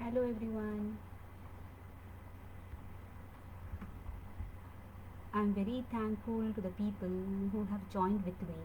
Hello everyone. I'm very thankful to the people who have joined with me.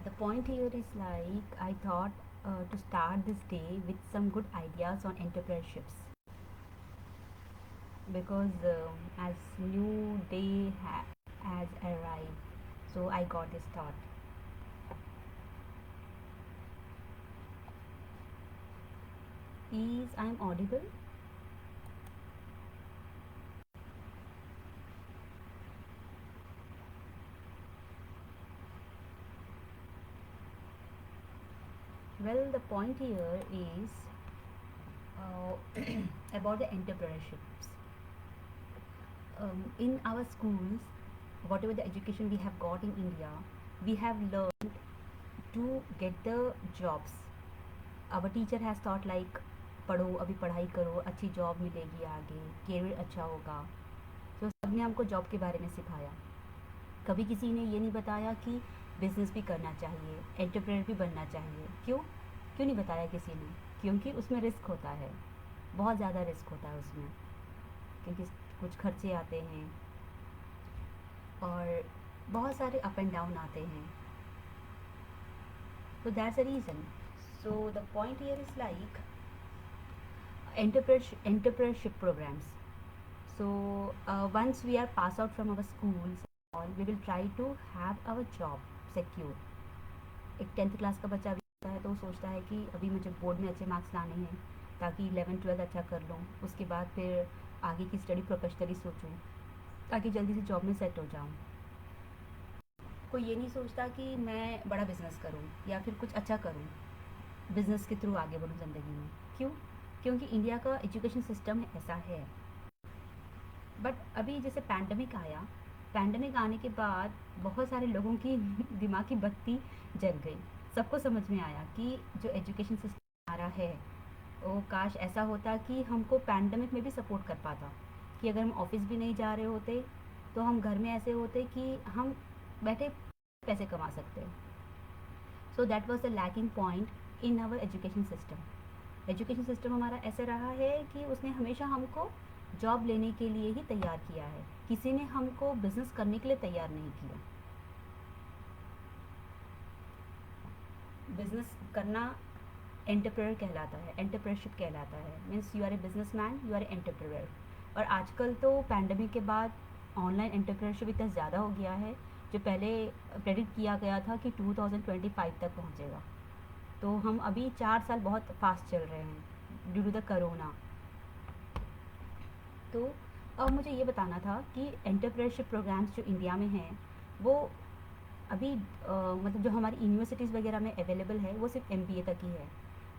The point here is like I thought to start this day with some good ideas on entrepreneurships because as new day has arrived, so I got this thought. Is I'm audible? Well, the point here is about the entrepreneurships. In our schools, whatever the education we have got in India, we have learned to get the jobs. Our teacher has taught like पढ़ो अभी पढ़ाई करो अच्छी job मिलेगी आगे career अच्छा होगा. तो सबने हमको जॉब के बारे में सिखाया. कभी किसी ने ये नहीं बताया कि बिजनेस भी करना चाहिए, एंटरप्रेन्योर भी बनना चाहिए. क्यों क्यों नहीं बताया किसी ने? क्योंकि उसमें रिस्क होता है, बहुत ज़्यादा रिस्क होता है उसमें, क्योंकि कुछ खर्चे आते हैं और बहुत सारे अप एंड डाउन आते हैं. So that's the reason. So the point here is like entrepreneurship programs. So once we are pass out from our schools, we will try to have our job secure. एक 10th class का बच्चा भी होता है तो वो सोचता है कि अभी मुझे बोर्ड में अच्छे मार्क्स लाने हैं ताकि 11th 12th अच्छा कर लूँ, उसके बाद फिर आगे की स्टडी प्रोफेशनली सोचूँ ताकि जल्दी से जॉब में सेट हो जाऊँ. कोई ये नहीं सोचता कि मैं बड़ा बिजनेस करूँ या फिर कुछ अच्छा करूँ, बिजनेस के थ्रू आगे बढ़ूँ ज़िंदगी में. क्यों? क्योंकि इंडिया का एजुकेशन सिस्टम ऐसा है. बट अभी जैसे पैंडमिक आया, पैंडमिक आने के बाद बहुत सारे लोगों की दिमाग की बत्ती जल गई. सबको समझ में आया कि जो एजुकेशन सिस्टम हमारा है वो काश ऐसा होता कि हमको पैंडमिक में भी सपोर्ट कर पाता, कि अगर हम ऑफिस भी नहीं जा रहे होते तो हम घर में ऐसे होते कि हम बैठे पैसे कमा सकते. So that was the lacking point in our education system. Education system हमारा ऐसे रहा है कि उसने हमेशा हमको जॉब लेने के लिए ही तैयार किया है, किसी ने हमको बिजनेस करने के लिए तैयार नहीं किया. बिजनेस करना एंटरप्रेन्योर कहलाता है, एंटरप्रेन्योरशिप कहलाता है. Means you are a businessman, you are a entrepreneur. और आजकल तो पैंडमिक के बाद ऑनलाइन एंटरप्रेन्योरशिप इतना ज़्यादा हो गया है, जो पहले प्रेडिक्ट किया गया था कि 2025 तक पहुंचेगा. तो हम अभी 4 साल बहुत फास्ट चल रहे हैं ड्यू टू द करोना. तो अब मुझे ये बताना था कि एंटरप्रेन्योरशिप प्रोग्राम्स जो इंडिया में हैं वो अभी मतलब जो हमारी यूनिवर्सिटीज़ वगैरह में अवेलेबल है वो सिर्फ एमबीए तक ही है.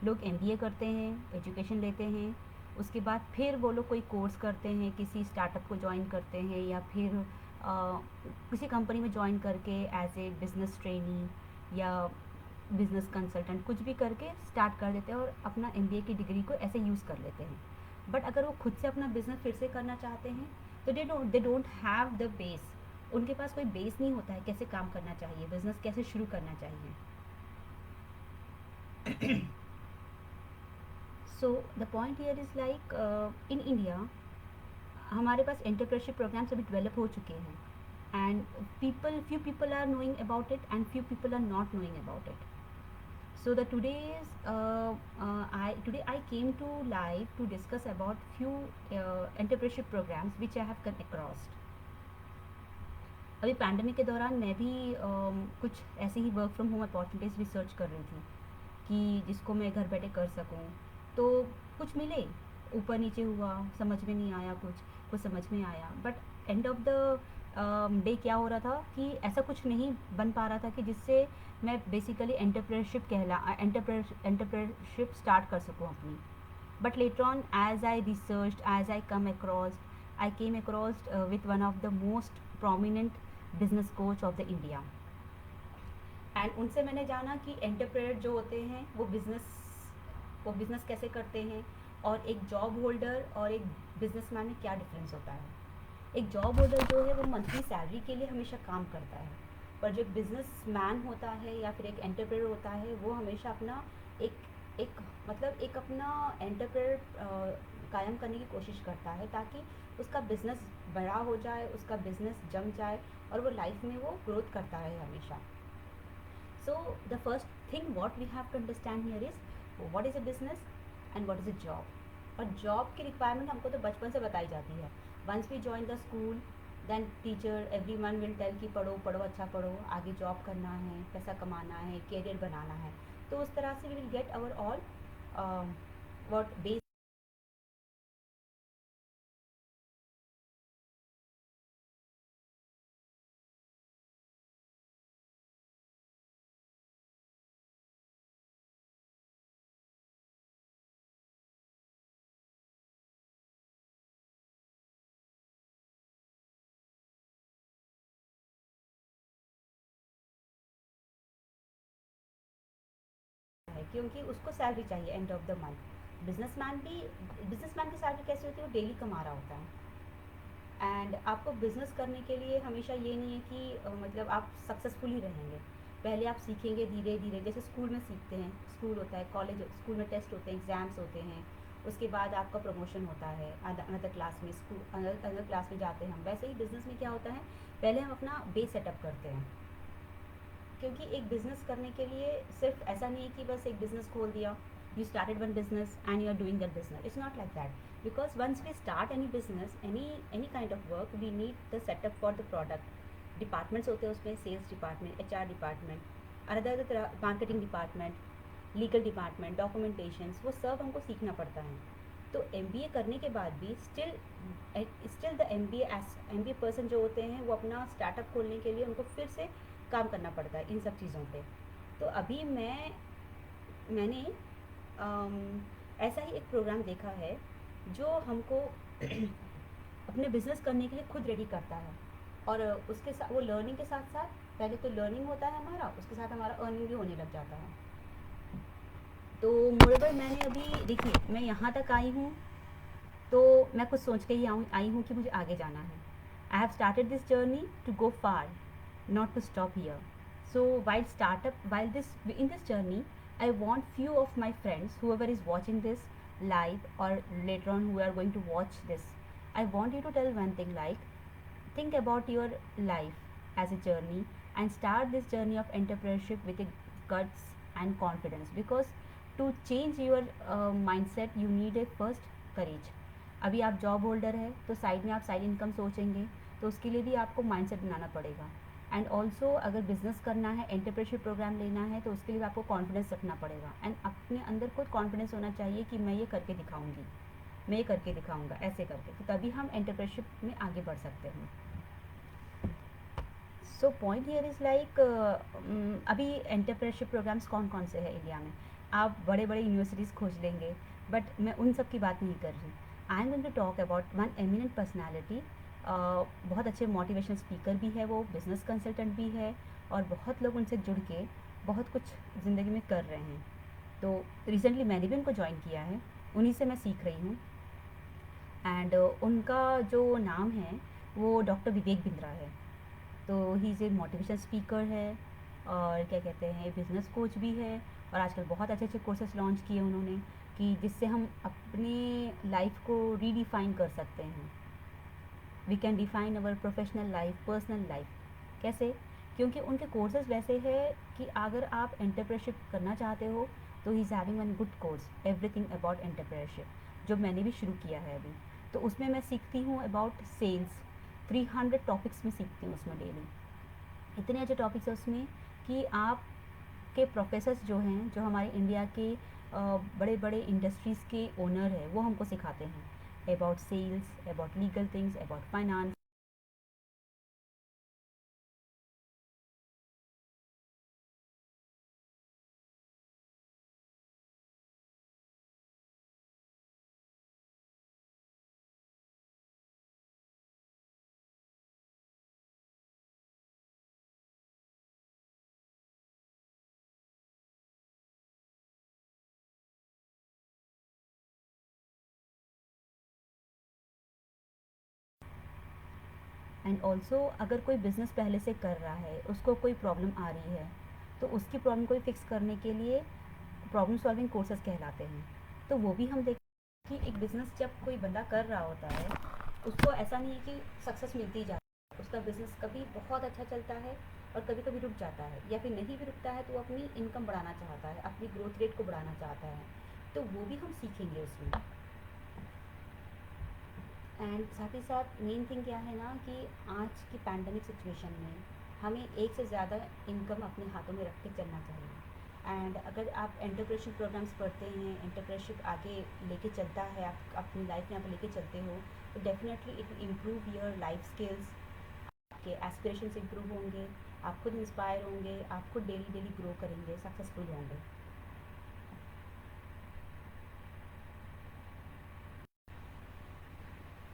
लोग एमबीए करते हैं, एजुकेशन लेते हैं, उसके बाद फिर वो लोग कोई कोर्स करते हैं, किसी स्टार्टअप को ज्वाइन करते हैं या फिर किसी कंपनी में ज्वाइन करके एज ए बिज़नेस ट्रेनी या बिज़नेस कंसल्टेंट कुछ भी करके स्टार्ट कर देते हैं और अपना एमबीए की डिग्री को ऐसे यूज़ कर लेते हैं. बट अगर वो खुद से अपना बिज़नेस फिर से करना चाहते हैं तो they don't have the base. उनके पास कोई बेस नहीं होता है कैसे काम करना चाहिए, बिज़नेस कैसे शुरू करना चाहिए. So the point here is like in India हमारे पास एंटरप्रेन्योरशिप प्रोग्राम्स अभी डेवलप हो चुके हैं and few people are knowing about it and few people are not knowing about it. So the today I came to live to discuss about few entrepreneurship programs which I have come across. अभी pandemic के दौरान मैं भी कुछ ऐसे ही work from home opportunities research कर रही थी कि जिसको मैं घर बैठे कर सकूं. तो कुछ मिले, ऊपर नीचे हुआ, समझ में नहीं आया, कुछ समझ में आया. But and of the day क्या हो रहा था कि ऐसा कुछ नहीं बन पा रहा था कि जिससे मैं बेसिकली एंटरप्रेन्योरशिप स्टार्ट कर सकूं अपनी. But later on as I research, as I came across with one of the most prominent business coach of the India. And उनसे मैंने जाना कि एंटरप्रेन्योर जो होते हैं वो बिज़नेस कैसे करते हैं और एक जॉब होल्डर और एक बिजनेसमैन में क्या डिफरेंस होता है. एक जॉब होल्डर जो है वो मंथली सैलरी के लिए हमेशा काम करता है, पर जो बिजनेस मैन होता है या फिर एक एंटरप्रेन्योर होता है वो हमेशा अपना एक एक मतलब एक अपना एंटरप्रेन्योर कायम करने की कोशिश करता है ताकि उसका बिजनेस बड़ा हो जाए, उसका बिजनेस जम जाए और वो लाइफ में वो ग्रोथ करता रहे हमेशा. So the first thing what we have to understand here is what is a business and what is a job. और जॉब की रिक्वायरमेंट हमको तो बचपन से बताई जाती है. Once we join the school then teacher everyone will tell कि पढ़ो पढ़ो अच्छा पढ़ो, आगे जॉब करना है, पैसा कमाना है, करियर बनाना है. तो उस तरह से we will get our all what base है क्योंकि उसको सैलरी चाहिए end of the month. Businessman की सैलरी कैसी होती है, वो डेली कमा रहा होता है. एंड आपको बिज़नेस करने के लिए हमेशा ये नहीं है कि मतलब आप सक्सेसफुल ही रहेंगे. पहले आप सीखेंगे धीरे धीरे, जैसे स्कूल में सीखते हैं, स्कूल होता है, कॉलेज स्कूल में टेस्ट होते हैं, एग्ज़ाम्स होते हैं, उसके बाद आपका प्रमोशन होता है अनदर क्लास में, स्कूल अनदर क्लास में जाते हैं हम. वैसे ही बिज़नेस में क्या होता है, पहले हम अपना बेस सेटअप करते हैं. क्योंकि एक बिज़नेस करने के लिए सिर्फ ऐसा नहीं है कि बस एक बिज़नेस खोल दिया, you started one business and you are doing that business. It's not like that, because once we start any business, any kind of work, we need the setup for the product. Departments होते हैं उसमें, sales department, HR department, अलग अलग marketing department, legal department, documentations, वो सब हमको सीखना पड़ता है. तो एमबीए करने के बाद भी स्टिल द एमबीए पर्सन जो होते हैं वो अपना स्टार्टअप खोलने के लिए उनको फिर से काम करना पड़ता है इन सब चीज़ों पे. तो अभी मैंने ऐसा ही एक प्रोग्राम देखा है जो हमको अपने बिजनेस करने के लिए खुद रेडी करता है. और उसके साथ वो लर्निंग के साथ साथ, पहले तो लर्निंग होता है हमारा, उसके साथ हमारा अर्निंग भी होने लग जाता है. तो मोरेवर मैंने अभी देखिए मैं यहाँ तक आई हूँ तो मैं कुछ सोच के ही आई हूँ कि मुझे आगे जाना है. I have started this journey to go far, not to stop here. So while this in this journey, I want few of my friends, whoever is watching this live or later on who are going to watch this, I want you to tell one thing, like think about your life as a journey and start this journey of entrepreneurship with a guts and confidence, because to change your mindset you need a first courage. अभी आप job holder है तो side में आप side income सोचेंगे, तो उसके लिए भी आपको माइंडसेट बनाना पड़ेगा. एंड ऑल्सो अगर बिजनेस करना है, एंटरप्रेन्योरशिप प्रोग्राम लेना है, तो उसके लिए आपको कॉन्फिडेंस रखना पड़ेगा. एंड अपने अंदर खुद कॉन्फिडेंस होना चाहिए कि मैं ये करके दिखाऊंगी, मैं ये करके दिखाऊंगा, ऐसे करके, तो तभी हम एंटरप्रेन्योरशिप में आगे बढ़ सकते हैं. So point here is like अभी एंटरप्रेन्योरशिप प्रोग्राम्स कौन कौन से हैं इंडिया में, आप बड़े बड़े यूनिवर्सिटीज़ खोज लेंगे, बट मैं उन सब की बात नहीं कर रही. I am going to talk about one eminent personality. बहुत अच्छे मोटिवेशनल स्पीकर भी है वो, बिज़नेस कंसल्टेंट भी है, और बहुत लोग उनसे जुड़ के बहुत कुछ ज़िंदगी में कर रहे हैं. तो रिसेंटली मैंने भी उनको ज्वाइन किया है, उन्हीं से मैं सीख रही हूँ. एंड उनका जो नाम है वो डॉक्टर विवेक बिंद्रा है. तो he is a motivation speaker है, और क्या कहते हैं, बिज़नेस कोच भी है, और आजकल बहुत अच्छे अच्छे कोर्सेज लॉन्च किए उन्होंने कि जिससे हम अपने लाइफ को रीडिफाइन कर सकते हैं. We can define our professional life, personal life. कैसे? क्योंकि उनके कोर्सेज वैसे हैं कि अगर आप एंटरप्रेन्योरशिप करना चाहते हो तो he is having one good course, everything about entrepreneurship, जो मैंने भी शुरू किया है अभी. तो उसमें मैं सीखती हूँ अबाउट सेल्स, 300 टॉपिक्स में सीखती हूँ उसमें डेली. इतने अच्छे टॉपिक्स हैं उसमें कि आप के प्रोफेसर्स जो हैं, जो हमारे इंडिया के बड़े बड़े इंडस्ट्रीज़ के ओनर हैं, वो हमको सिखाते हैं about sales, about legal things, about finance. And also अगर कोई बिज़नेस पहले से कर रहा है, उसको कोई प्रॉब्लम आ रही है, तो उसकी प्रॉब्लम को फिक्स करने के लिए प्रॉब्लम सॉल्विंग कोर्सेज कहलाते हैं। तो वो भी हम देखें कि एक बिज़नेस जब कोई बंदा कर रहा होता है, उसको ऐसा नहीं है कि सक्सेस मिलती ही जाती है। उसका बिज़नेस कभी बहुत अच्छा चलता है और कभी कभी रुक जाता है, या फिर नहीं भी रुकता है तो वो अपनी इनकम बढ़ाना चाहता है, अपनी ग्रोथ रेट को बढ़ाना चाहता है। तो वो भी हम सीखेंगे उसमें। एंड साथ ही साथ मेन थिंग क्या है ना कि आज की पैंडमिक सिचुएशन में हमें एक से ज़्यादा इनकम अपने हाथों में रख के चलना चाहिए। एंड अगर आप एंटरप्रेन्योरशिप प्रोग्राम्स पढ़ते हैं, एंटरप्रेन्योरशिप आगे लेके चलता है, आप अपनी लाइफ में आप लेके चलते हो, तो definitely it will improve your life skills, आपके एस्पिरेशंस इम्प्रूव होंगे, आप खुद इंस्पायर होंगे, आप खुद डेली डेली ग्रो करेंगे, सक्सेसफुल होंगे।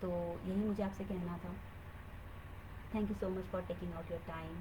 तो यही मुझे आपसे कहना था। Thank you so much for taking out your time.